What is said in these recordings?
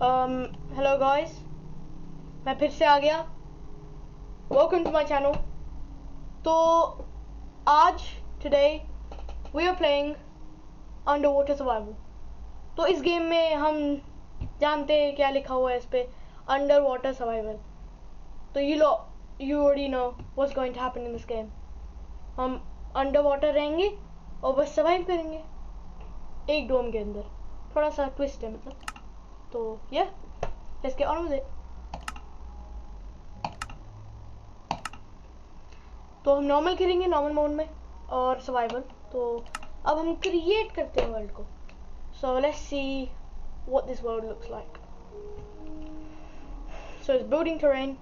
Hello guys, मैं फिर से आ गया। Welcome to my channel. तो आज today we are playing under water survival. तो इस गेम में हम जानते हैं क्या लिखा हुआ है इस पे, अंडर वाटर सर्वाइवल। तो you already know what's going to happen in this game. हम अंडर वाटर रहेंगे और बस सर्वाइव करेंगे एक डोम के अंदर। थोड़ा सा ट्विस्ट है मतलब। तो या let's get on with it. तो हम नॉर्मल खेलेंगे, नॉर्मल मोड में और सर्वाइवल। तो अब हम क्रिएट करते हैं वर्ल्ड को। So let's see what this world looks like. So it's building terrain.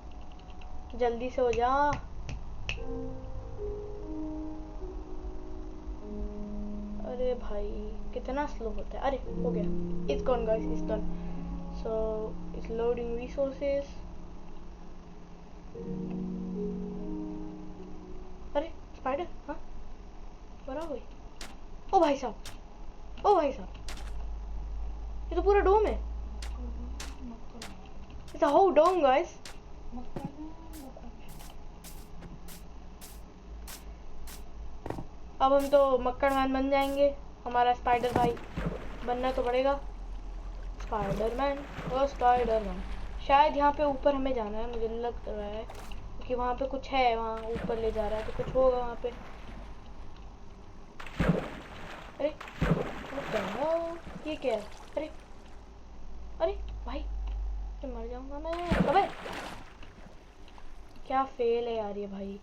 जल्दी से हो जा। अरे भाई कितना स्लो होता है। अरे हो गया, it's gone guys, it's done. So it's loading resources. अरे स्पाइडर, हाँ बड़ा हुई। ओ भाई साहब, ओ भाई साहब, ये तो पूरा डोम है। It's a whole dome guys. अब हम तो मक्खन मैन बन जाएंगे। हमारा स्पाइडर भाई बनना तो पड़ेगा। स्पाइडरमैन, ओ स्पाइडरमैन। शायद यहाँ पे ऊपर हमें जाना है, मुझे लग रहा है, क्योंकि वहाँ पे कुछ है, वहाँ ऊपर ले जा रहा है तो कुछ होगा वहाँ पे। अरे what the hell? ये क्या है? अरे अरे भाई मर जाऊंगा मैं। अबे क्या फेल है यार ये भाई।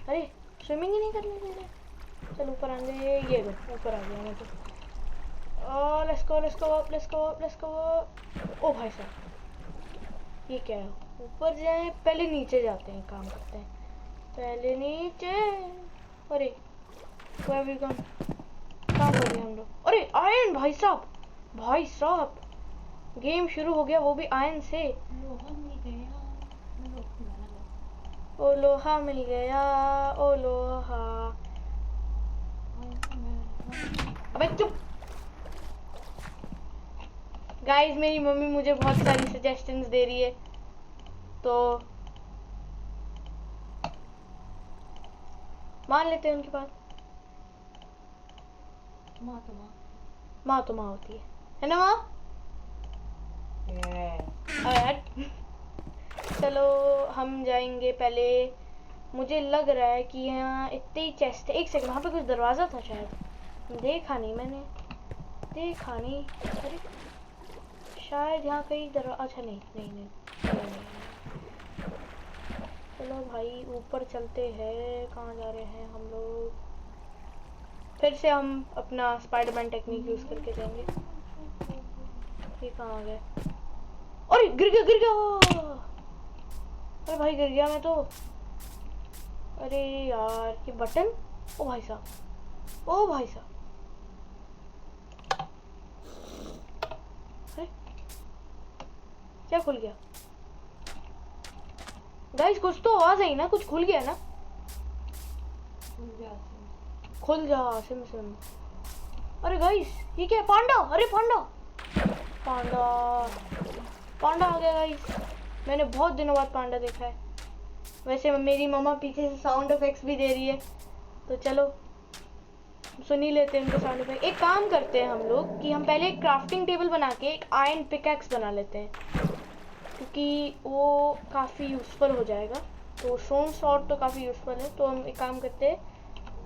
अरे स्विमिंग ही नहीं करने दे रहे। चल ऊपर आने दे। ये लो ऊपर आ गया मैं तो। Let's go let's go up, let's go up, let's go up. ओ भाई साहब ये क्या है? ऊपर जाए पहले नीचे जाते हैं, काम करते हैं पहले नीचे। अरे where we gone? कहाँ पड़ गए हम लोग? अरे आयरन भाई साहब, भाई साहब गेम शुरू हो गया वो भी आयरन से। ओ लोहा मिल गया, ओ लोहा। अबे चुप। गाइस मेरी मम्मी मुझे बहुत सारी सजेशंस दे रही है, तो मान लेते हैं उनकी बात। माँ तो माँ होती है ना माँ? चलो हम जाएंगे पहले। मुझे लग रहा है कि यहाँ इतने ही चेस्ट है। एक सेकंड, वहाँ पे कुछ दरवाज़ा था शायद, देखा नहीं मैंने, देखा नहीं। अरे शायद यहाँ कहीं दरवाजा। अच्छा नहीं नहीं नहीं, नहीं, नहीं। चलो भाई ऊपर चलते हैं। कहाँ जा रहे हैं हम लोग? फिर से हम अपना स्पाइडरमैन टेक्निक यूज़ करके जाएंगे। ये कहाँ आ गए? अरे गिर गया, गिर गया। अरे भाई गिर गया मैं तो। अरे यार ये बटन। ओ भाई साहब, ओ भाई साहब। अरे क्या खुल गया? गाइस कुछ तो आवाज आई ना, कुछ खुल गया ना? खुल जा सिम सिम। अरे गाइस ये क्या है? पांडा। अरे पांडा, पांडा, पांडा आ गया गाइस। मैंने बहुत दिनों बाद पांडा देखा है। वैसे मेरी मम्मा पीछे से साउंड इफेक्ट्स भी दे रही है, तो चलो सुन ही लेते हैं उनके साउंड इफेक्ट। एक काम करते हैं हम लोग कि हम पहले एक क्राफ्टिंग टेबल बना के एक आयरन पिकैक्स बना लेते हैं, क्योंकि वो काफ़ी यूज़फुल हो जाएगा। तो स्टोन सॉर्ड तो काफ़ी यूज़फुल है, तो हम एक काम करते हैं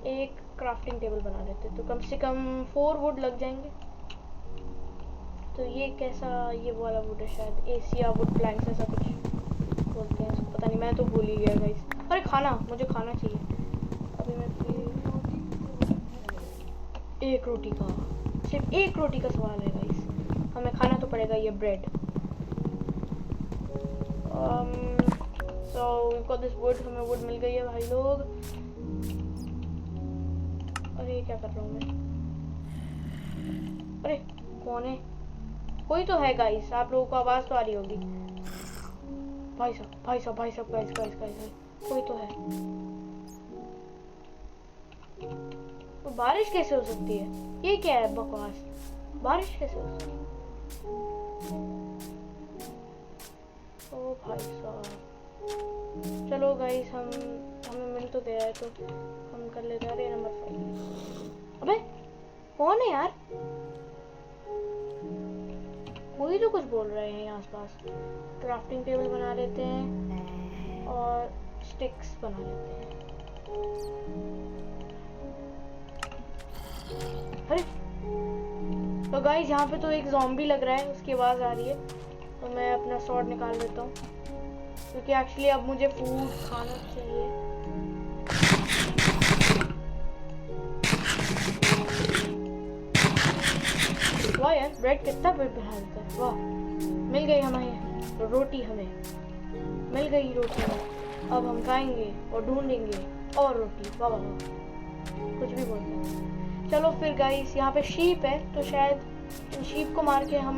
एक क्राफ्टिंग टेबल बना लेते हैं, तो कम से कम 4 वुड लग जाएंगे। तो ये कैसा, ये वाला वुड है शायद, एशिया वुड प्लैंक्स ऐसा कुछ बोलते हैं, पता नहीं, मैं तो भूल ही गया गाइस। अरे खाना, मुझे खाना चाहिए अभी। मैं एक रोटी का, सिर्फ एक रोटी का सवाल है गाइस, हमें खाना तो पड़ेगा ये bread. So we got this wood, हमें वुड मिल गई है भाई लोग। अरे क्या कर रहा हूँ मैं? अरे कौन है? कोई तो है गाइस, आप लोगों को आवाज़ तो आ रही होगी। भाई साहब भाई साहब भाई साहब, गाइस गाइस गाइस, कोई तो है। तो बारिश कैसे हो सकती है? ये क्या है बकवास? बारिश कैसे हो सकती है? ओ भाई साहब, चलो गाइस हमें मिल तो गया है, तो हम कर लेते हैं। अरे नंबर 5, अबे कौन है यार? कोई तो कुछ बोल रहे हैं यहाँ आसपास। क्राफ्टिंग टेबल बना लेते हैं और स्टिक्स बना लेते हैं। अरे तो गाइस यहाँ पे तो एक ज़ॉम्बी लग रहा है, उसकी आवाज़ आ रही है, तो मैं अपना स्वॉर्ड निकाल लेता हूँ क्योंकि एक्चुअली अब मुझे फूड खाना चाहिए। वाह यार, ब्रेड कितना पेट बढ़ा देता है। वाह, मिल गई हमें रोटी, हमें मिल गई रोटी। अब हम खाएंगे और ढूंढेंगे और रोटी। वाह वाह, कुछ भी बोलते हैं। चलो फिर गाइस, यहाँ पे शीप है, तो शायद इन शीप को मार के हम,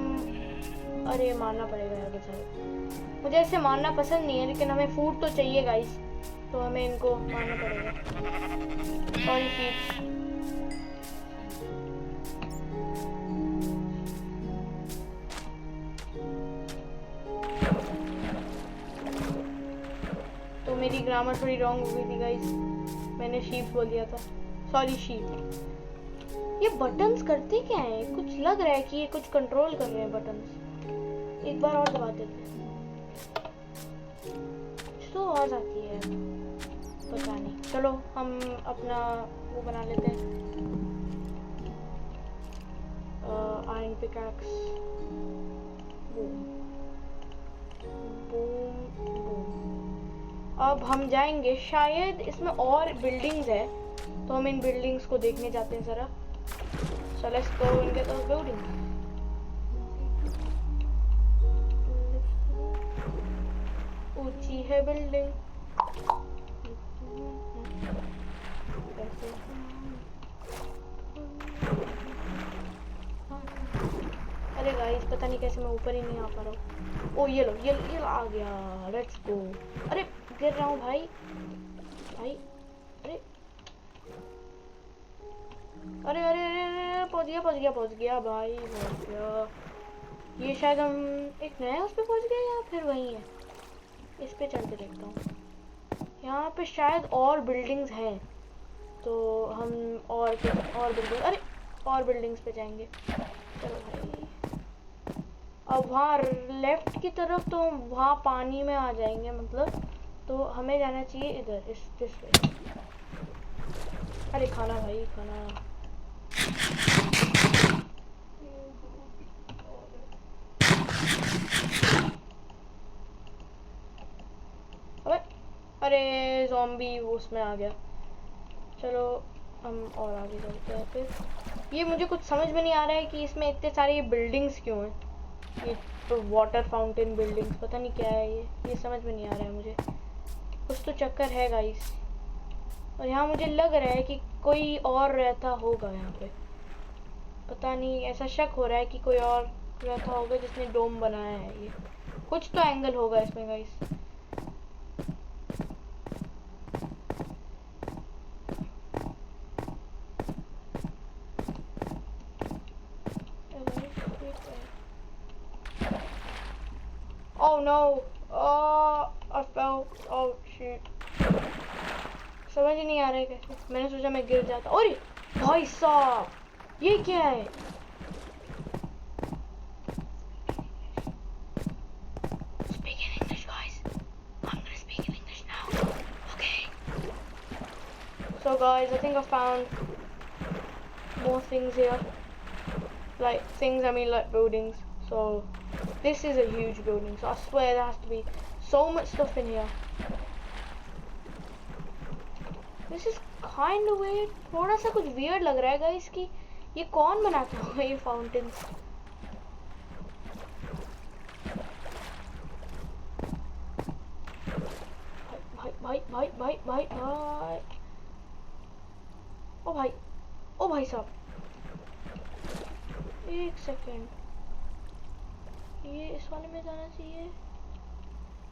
अरे मारना पड़ेगा यार बेचारे। मुझे ऐसे मारना पसंद नहीं है, लेकिन हमें फूड तो चाहिए गाइस, तो हमें इनको मारना पड़ेगा। Sorry sheep. तो मेरी ग्रामर थोड़ी रॉन्ग हो गई थी गाइस, मैंने शीप बोल दिया था। Sorry sheep. ये बटन्स करते क्या है? कुछ लग रहा है कि ये कुछ कंट्रोल कर रहे हैं बटन्स। एक बार और दबा देते हैं, कुछ तो आवाज आती है, पता नहीं। चलो हम अपना वो बना लेते हैं, iron pickaxe. Boom boom boom. अब हम जाएंगे, शायद इसमें और बिल्डिंग्स है, तो हम इन बिल्डिंग्स को देखने जाते हैं जरा। So let's go and get those buildings. ऊंची है बिल्डिंग। अरे गाइस, पता नहीं कैसे मैं ऊपर ही नहीं आ पा रहा हूँ। ओ ये लो, ये आ गया। Let's go. अरे गिर रहा हूँ भाई, भाई। अरे अरे अरे अरे, पहुंच गया भाई, पहुंच गया। ये शायद हम एक नया उस पे पहुंच गए या फिर वही है। इस पे चल के देखता हूँ। यहाँ पे शायद और बिल्डिंग्स हैं, तो हम और बिल्डिंग, अरे और बिल्डिंग्स पे जाएंगे। चलो भाई, अब वहाँ लेफ्ट की तरफ, तो वहाँ पानी में आ जाएंगे मतलब, तो हमें जाना चाहिए इधर, दिस वे। अरे खाना भाई, खाना। अबे अरे ज़ॉम्बी उसमें आ गया। चलो हम और आगे चलते हैं फिर। ये मुझे कुछ समझ में नहीं आ रहा है कि इसमें इतने सारे बिल्डिंग्स क्यों हैं। ये तो वाटर फाउंटेन बिल्डिंग्स, पता नहीं क्या है ये समझ में नहीं आ रहा है मुझे। कुछ तो चक्कर है गाइस, और यहाँ मुझे लग रहा है कि कोई और रहता होगा यहाँ पे। पता नहीं, ऐसा शक हो रहा है कि कोई और रहता होगा जिसने डोम बनाया है। ये कुछ तो एंगल होगा इसमें guys. Oh no! Oh, I fell. Oh shit! समझ ही नहीं आ रहा है कैसे। मैंने सोचा मैं गिर जाता। अरे भाई साहब, ये क्या है? Speak in English, guys. I'm gonna speak in English now. Okay. So guys, I think I found more things here. Like things, I mean like buildings. So this is a huge building. So I swear there has to be so much stuff in here. This is kind of weird. थोड़ा सा कुछ weird लग रहा है guys कि ये कौन बनाता होगा ये फाउंटेन्स। भाई भाई भाई भाई भाई भाई, ओ भाई, ओ भाई साहब, एक सेकेंड, ये इस वाले में जाना चाहिए।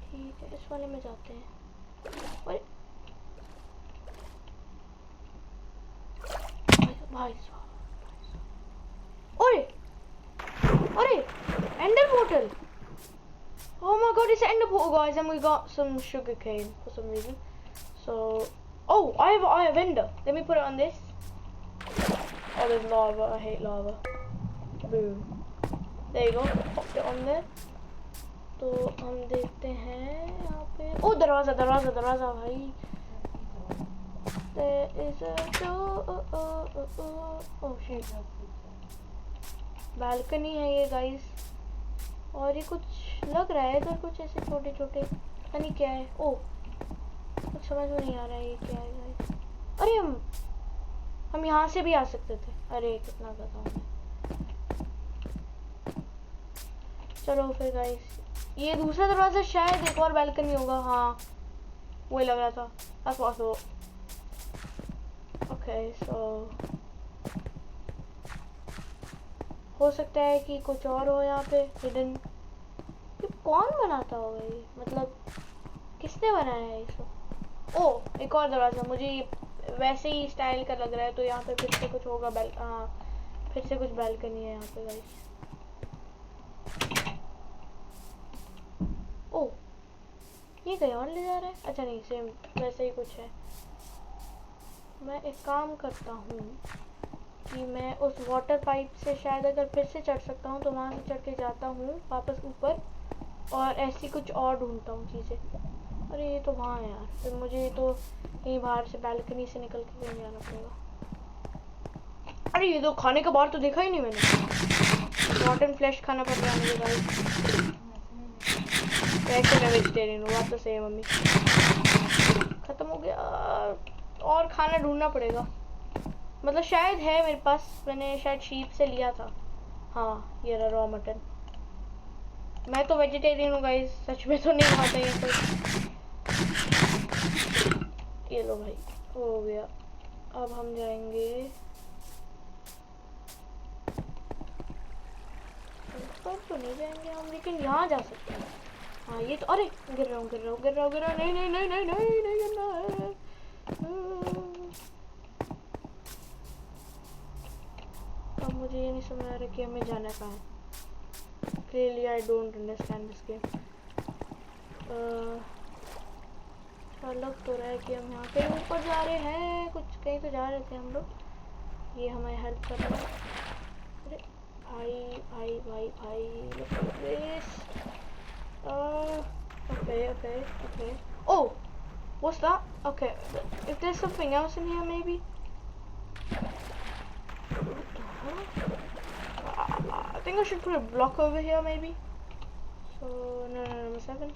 ठीक है, इस वाले में जाते हैं। अरे भाई साहब, अरे अरे portal. Oh my god, it's an ender portal, guys, and we got some sugar cane for some reason. So, oh, I have ender. Let me put it on this. Oh, there's lava. I hate lava. Boom. There you go. Pop it on there. तो हम देखते हैं यहाँ पे. Oh, दरवाजा भाई. There is a door. Oh shit. Balcony है ये गाइस. और ये कुछ लग रहा है इधर कुछ ऐसे छोटे छोटे. पता नहीं क्या है. ओ कुछ समझ में नहीं आ रहा है ये क्या है गाइस. अरे हम यहाँ से भी आ सकते थे. अरे कितना गधा हूँ. चलो फिर गाइस. ये दूसरा दरवाजा शायद एक और बालकनी होगा. हाँ वही लग रहा था. That's what I thought. Okay, so हो सकता है कि कुछ और हो यहाँ पे हिडन. ये कौन बनाता होगा ये. मतलब किसने बनाया है इसको. ओ एक और दरवाजा. मुझे वैसे ही स्टाइल का लग रहा है. तो यहाँ पे फिर से कुछ होगा. हाँ फिर से कुछ बालकनी है यहाँ पे गाइस. ओ ये कहीं और ले जा रहा है. अच्छा नहीं सेम वैसे ही कुछ है. मैं एक काम करता हूँ कि मैं उस वाटर पाइप से शायद अगर फिर से चढ़ सकता हूँ तो वहाँ से चढ़ के जाता हूँ वापस ऊपर. और ऐसी कुछ और ढूंढता हूँ चीज़ें. अरे ये तो वहाँ है यार. फिर मुझे तो कहीं बाहर से बालकनी से निकल के कहीं जाना पड़ेगा. अरे ये तो खाने का बाहर तो देखा ही नहीं मैंने. रॉटन फ्लैश खाना पड़ रहा है मुझे गाइस. वैसे मैं वेजिटेरियन हूँ. बात तो सही है मम्मी. खत्म हो गया. और खाना ढूंढना पड़ेगा. मतलब शायद है मेरे पास. मैंने शायद शीप से लिया था. हाँ ये रहा रॉ मटन. मैं तो वेजिटेरियन हूँ गाइस. सच में तो नहीं खाता ये कोई. ये लो भाई हो गया. अब हम जाएंगे ऊपर तो नहीं जाएंगे हम. लेकिन यहाँ जा सकते हैं. हाँ ये तो. अरे गिर रहा हूँ. नहीं गिरना है. अब मुझे ये नहीं समझ आ रहा कि हमें जाना कहाँ है. Clearly I don't understand this game. लग तो रहा है कि हम यहाँ कहीं ऊपर जा रहे हैं. कुछ कहीं तो जा रहे थे हम लोग. ये हमें हेल्प कर रहा है. अरे भाई look at this. Okay. Oh, what's that? Okay, if there's something else in here maybe. I think I should put a block over here maybe. So no, number 7.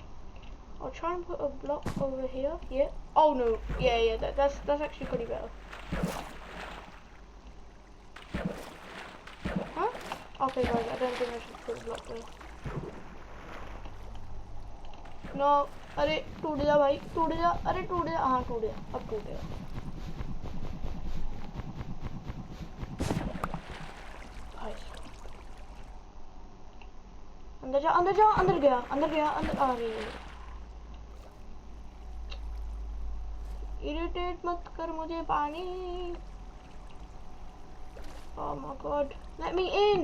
I'll try and put a block over here. Yeah. Oh no. Yeah. That's actually pretty better. Huh? Okay guys, I don't think I should put a block there. No. अरे टूट जा भाई. टूट जा. अरे टूट जा. हाँ टूट जा. अब टूट गया. अंदर जा. अंदर गया. अरे इरिटेट मत कर मुझे पानी. Oh my god, let me in.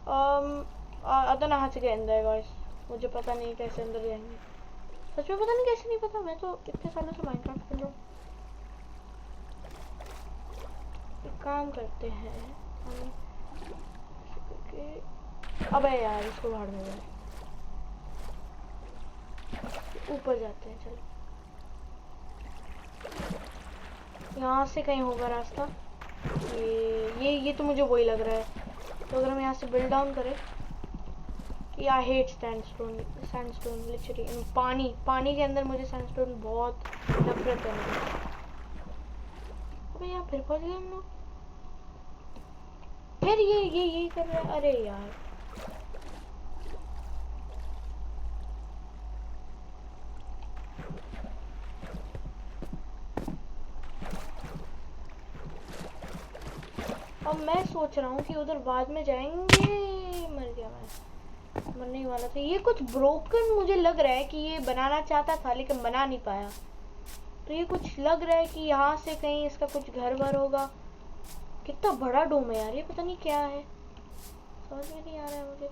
I don't know how to get in there guys. मुझे पता नहीं कैसे अंदर जाएंगे. सच में पता नहीं कैसे. नहीं पता. मैं तो इतने सालों से माइनक्राफ्ट खेल रहा हूँ. काम करते हैं हम. अबे यार इसको भाड़ में जाए. ऊपर जाते हैं. चलो यहाँ से कहीं होगा रास्ता. ये तो मुझे वही लग रहा है. तो अगर हम यहाँ से बिल्ड डाउन करें. ये आई हेट सैंडस्टोन लिटरली. पानी के अंदर मुझे सैंडस्टोन बहुत नफरत है. अबे यहाँ फिर पहुँच गए हम लोग. फिर ये कर रहा है. अरे यार अब मैं सोच रहा हूँ कि उधर बाद में जाएंगे. मर गया मैं. मरने वाला था. ये कुछ ब्रोकन मुझे लग रहा है कि ये बनाना चाहता था लेकिन बना नहीं पाया. तो ये कुछ लग रहा है कि यहाँ से कहीं इसका कुछ घर वर होगा. कितना बड़ा डोम है यार, ये पता नहीं क्या है, समझ में नहीं आ रहा है मुझे।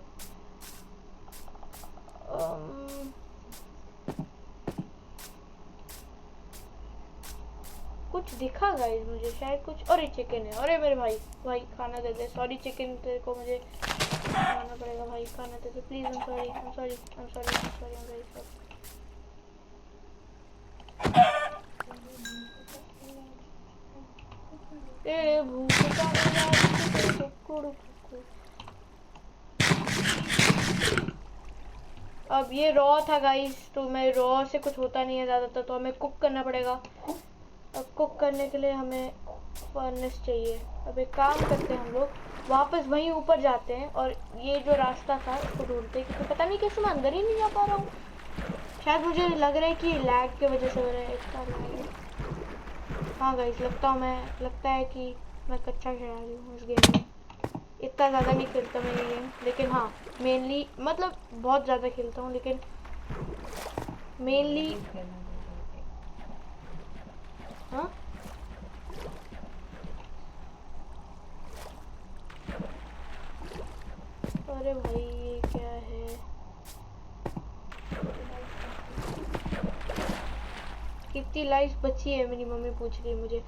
कुछ दिखा गाइस मुझे, शायद कुछ। अरे चिकन है, अरे मेरे भाई, भाई खाना दे दे। सॉरी चिकन, तेरे को मुझे खाना पड़ेगा भाई, खाना दे दे please. I'm sorry, I'm sorry, I'm sorry, I'm sorry, I'm very sorry। ए भूख का अब ये रॉ था गाइस, तो मैं रॉ से कुछ होता नहीं है ज़्यादातर, तो हमें कुक करना पड़ेगा। अब कुक करने के लिए हमें फर्नेस चाहिए। अब एक काम करते हैं, हम लोग वापस वहीं ऊपर जाते हैं और ये जो रास्ता था उसको ढूंढते हैं, क्योंकि पता नहीं कैसे मैं अंदर ही नहीं जा पा रहा हूँ। शायद मुझे लग रहा है कि लैग की वजह से हो रहा है, इसका लैग। हाँ गाइस, लगता है कि मैं कच्चा खिलाड़ी हूँ इस गेम में। इतना ज़्यादा नहीं खेलता मैं ये गेम, लेकिन हाँ मेनली, मतलब बहुत ज़्यादा खेलता हूँ, लेकिन मेनली। हाँ अरे भाई ये क्या है, कितनी लाइफ बची है मेरी मम्मी पूछ रही है मुझे।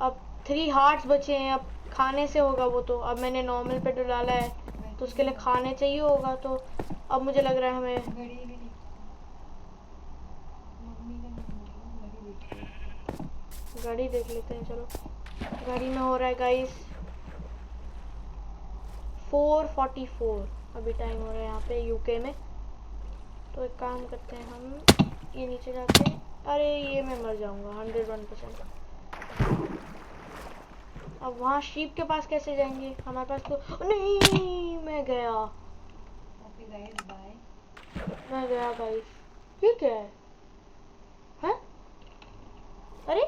अब 3 हार्ट्स बचे हैं, अब खाने से होगा वो तो। अब मैंने नॉर्मल पे तो डाला है, तो उसके लिए खाने चाहिए होगा, तो अब मुझे लग रहा है हमें गाड़ी देख लेते हैं। चलो गाड़ी में हो रहा है गाइस 4:44 अभी टाइम हो रहा है यहाँ पे यूके में। तो एक काम करते हैं, हम ये नीचे जाते हैं। अरे ये मैं मर जाऊंगा 101%। अब वहाँ शीप के पास कैसे जाएंगे, हमारे पास तो नहीं। मैं गया गाइस। ये क्या है? हैं? अरे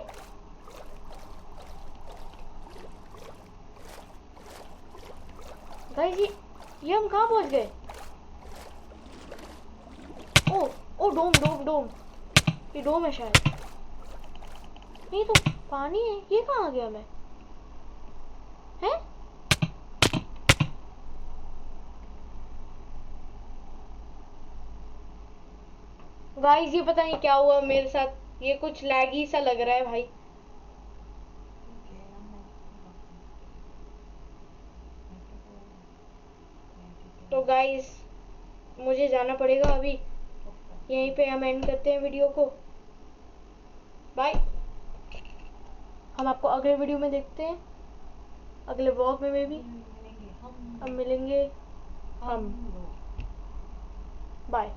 गाइस, ये हम कहाँ पहुँच गए? ओ ओ डोम डोम डोम, ये डोम है शायद। नहीं तो पानी है, ये कहाँ आ गया मैं? हैं? गाइस ये पता नहीं क्या हुआ मेरे साथ, ये कुछ लैगी सा लग रहा है भाई। तो गाइस मुझे जाना पड़ेगा अभी, यहीं पे हम एंड करते हैं वीडियो को। बाय, हम आपको अगले वीडियो में देखते हैं, अगले व्लॉग में भी। अब मिलेंगे हम। बाय।